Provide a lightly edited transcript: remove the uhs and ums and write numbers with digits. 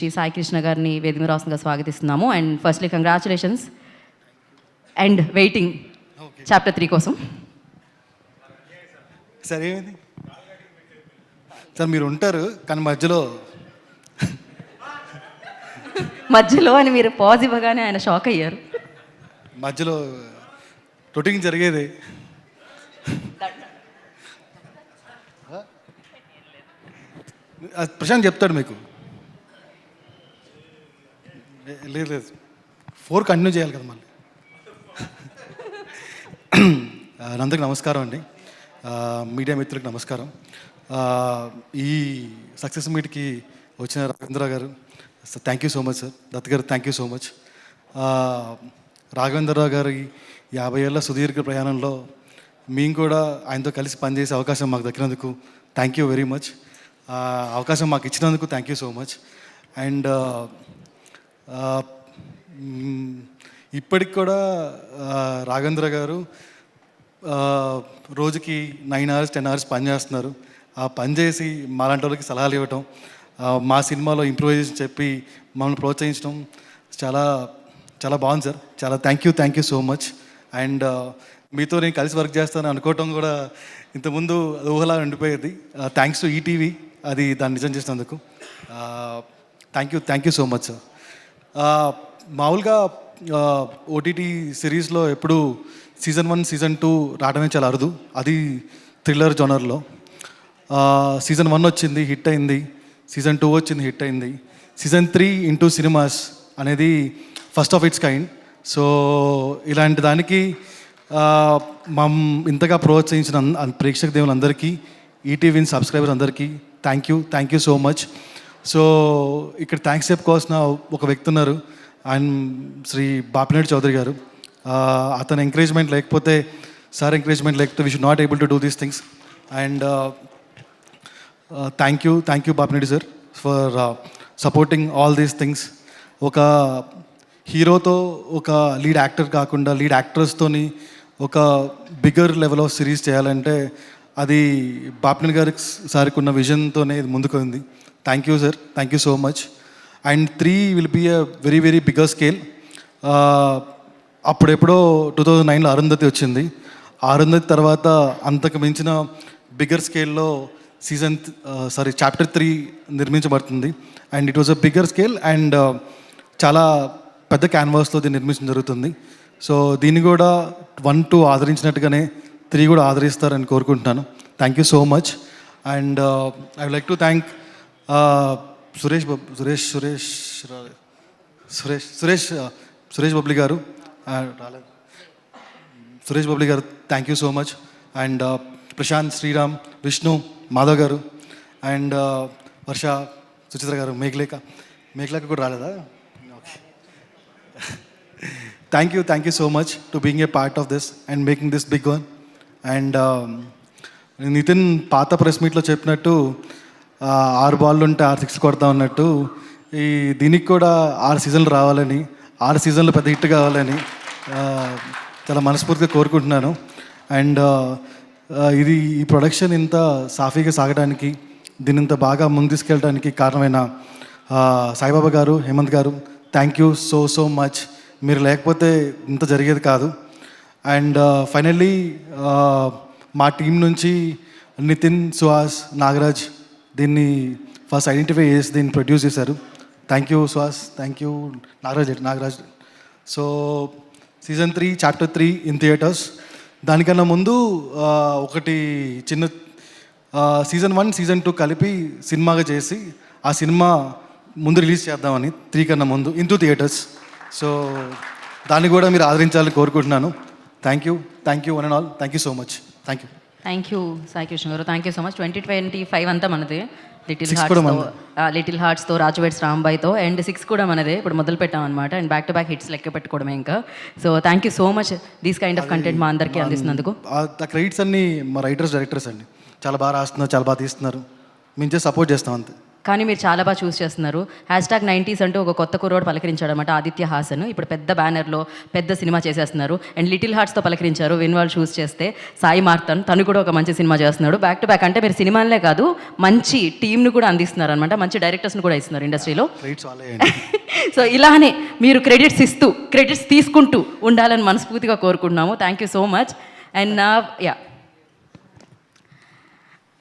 శ్రీ సాయి కృష్ణ గారిని వేదిక మీద రాష్ట్రంగా స్వాగతిస్తున్నాము. And firstly congratulations and waiting chapter 3 కోసం. సార్ ఏమైంది సార్? మీరు ఉంటారు కానీ మధ్యలో అని మీరు పాజ్ ఇవ్వగానే ఆయన షాక్ అయ్యారు. మధ్యలో రొటీన్ జరిగేది. ప్రశాంత్ చెప్తాడు మీకు. లేదు 4 కంటిన్యూ చేయాలి కదా మళ్ళీ. అందరికి నమస్కారం అండి, మీడియా మిత్రులకు నమస్కారం. ఈ సక్సెస్ మీట్కి వచ్చిన రాఘవేంద్ర గారు thank you so much sir. Dutt గారు thank you so much. Raghavendra Rao గారి 50 ఏళ్ళ సుదీర్ఘ ప్రయాణంలో మేము కూడా ఆయనతో కలిసి పనిచేసే అవకాశం మాకు దక్కినందుకు థ్యాంక్ యూ వెరీ మచ్. అవకాశం మాకు ఇచ్చినందుకు thank you so much. And ఇప్పటికి కూడా రాఘవేంద్ర గారు రోజుకి 9 hours 10 hours పని చేస్తున్నారు. ఆ పని చేసి మాలాంటి వాళ్ళకి సలహాలు ఇవ్వటం, మా సినిమాలో ఇంప్రూవైజేషన్ చెప్పి మమ్మల్ని ప్రోత్సహించడం చాలా చాలా బాగుంది సార్. చాలా thank you so much. And మీతో నేను కలిసి వర్క్ చేస్తాను అనుకోవటం కూడా ఇంతకుముందు ఊహలా ఉండిపోయేది. థ్యాంక్స్ టు ఈటీవీ అది దాన్ని నిజం చేసినందుకు thank you so much sir. మామూలుగా ఓటీటీ సిరీస్లో ఎప్పుడు సీజన్ 1 సీజన్ 2 రావడమే చాలా అరుదు, అది థ్రిల్లర్ జోనర్లో. సీజన్ 1 వచ్చింది, హిట్ అయింది. సీజన్ 2 వచ్చింది, హిట్ అయింది. సీజన్ 3 ఇంటూ సినిమాస్ అనేది first of it's kind. So ఇలాంటి దానికి ఇంతగా ప్రోత్సహించిన ప్రేక్షక దేవులందరికీ, ఈటీవీ సబ్స్క్రైబర్స్ అందరికీ thank you so much. So ఇక్కడ థ్యాంక్స్ చెప్పుకోవాల్సిన ఒక వ్యక్తి ఉన్నారు, ఆయన శ్రీ బాపినేడు చౌదరి గారు. అతని ఎంకరేజ్మెంట్ లేకపోతే, సార్ ఎంకరేజ్మెంట్ లేకపోతే we should not able to do these things. And thank you Bapineedu sir for supporting all these things. ఒక హీరోతో ఒక లీడ్ యాక్టర్ కాకుండా లీడ్ యాక్టర్స్తోని ఒక బిగ్గర్ లెవెల్ ఆఫ్ సిరీస్ చేయాలంటే అది బాపినేడు గారికి సార్కి ఉన్న విజన్తోనే ఇది ముందుకు ఉంది. Thank you sir, thank you so much. And 3 will be a very bigger scale. అప్పుడెప్పుడో 2009లో అరుంధతి వచ్చింది. అరుంధతి తర్వాత అంతకు మించిన బిగ్గర్ స్కేల్లో చాప్టర్ 3 నిర్మించబడుతుంది. And it was a bigger scale and చాలా పెద్ద క్యాన్వాస్లో దీన్ని నిర్మించడం జరుగుతుంది. సో దీన్ని కూడా 1, 2 ఆదరించినట్టుగానే 3 కూడా ఆదరిస్తారని కోరుకుంటున్నాను. Thank you so much. And I would like to thank Suresh Babli గారు. సురేష్ బబ్లి గారు thank you so much. And Prashant, Sriram, Vishnu, Madhav గారు, అండ్ వర్ష, సుచిత్ర గారు, మేఘలేక కూడా రాలేదా? Okay. Thank you so much to being a part of this and making this big one. And Nitin పాత press మీట్లో చెప్పినట్టు 6 బాళ్ళు ఉంటే 6 6 కొడతా ఉన్నట్టు దీనికి కూడా 6 సీజన్లు రావాలని, 6 సీజన్లు పెద్ద హిట్ కావాలని చాలా మనస్ఫూర్తిగా కోరుకుంటున్నాను. అండ్ ఈ ప్రొడక్షన్ ఇంత సాఫీగా సాగడానికి, దీన్ని ఇంత బాగా ముందు తీసుకెళ్ళడానికి కారణమైన సాయిబాబా గారు, హేమంత్ గారు, థ్యాంక్ యూ సో మచ్. మీరు లేకపోతే ఇంత జరిగేది కాదు. అండ్ ఫైనల్లీ మా టీం నుంచి నితిన్, సుహాస్, నాగరాజ్ దీన్ని ఫస్ట్ ఐడెంటిఫై చేసి దీన్ని ప్రొడ్యూస్ చేశారు. Thank you Suhas, thank you Nagaraj. So season 3 chapter 3 in theatres. దానికన్నా ముందు ఒకటి చిన్న సీజన్ 1 సీజన్ 2 కలిపి సినిమాగా చేసి ఆ సినిమా ముందు రిలీజ్ చేద్దామని 3 కన్నా ముందు ఇంటూ థియేటర్స్. సో దాన్ని కూడా మీరు ఆదరించాలని కోరుకుంటున్నాను. Thank you one and all. Thank you so much. Thank you Sai Krishna గారు, థ్యాంక్ యూ సో మచ్. 2025 అంతా మనదే. లిటిల్ హార్ట్స్తో, రాజువేట్స్ రాంబాయ్తో, అండ్ 6 కూడా మనదే. ఇప్పుడు మొదలు పెట్టాం అనమాట. And back to back hits లెక్క పెట్టుకోవడమే ఇంకా. So thank you so much these kind of content మా అందరికీ అందిస్తున్నందుకు. ఆ క్రెడిట్స్ అన్నీ మా రైటర్స్, డైరెక్టర్స్ అండి. చాలా బాగా రాస్తున్నారు, చాలా బాగా తీస్తున్నారు. మేము చేసి సపోర్ట్ చేస్తాం అంతే. కానీ మీరు చాలా బాగా చూస్ చేస్తున్నారు. #90s అంటూ ఒక కొత్త కుర్రోడు పలకరించాడు అనమాట, ఆదిత్య హాసన్. ఇప్పుడు పెద్ద బ్యానర్లో పెద్ద సినిమా చేసేస్తున్నారు. అండ్ లిటిల్ హార్ట్స్తో పలకరించారు విన్ వాళ్ళు చూస్ చేస్తే సాయి మార్తన్, తను కూడా ఒక మంచి సినిమా చేస్తున్నాడు. బ్యాక్ టు బ్యాక్ అంటే మీరు సినిమాలనే కాదు మంచి టీంను కూడా అందిస్తున్నారు అనమాట, మంచి డైరెక్టర్స్ని కూడా ఇస్తున్నారు ఇండస్ట్రీలో. సో ఇలానే మీరు క్రెడిట్స్ తీసుకుంటూ ఉండాలని మనస్ఫూర్తిగా కోరుకుంటున్నాము. Thank you so much. And నా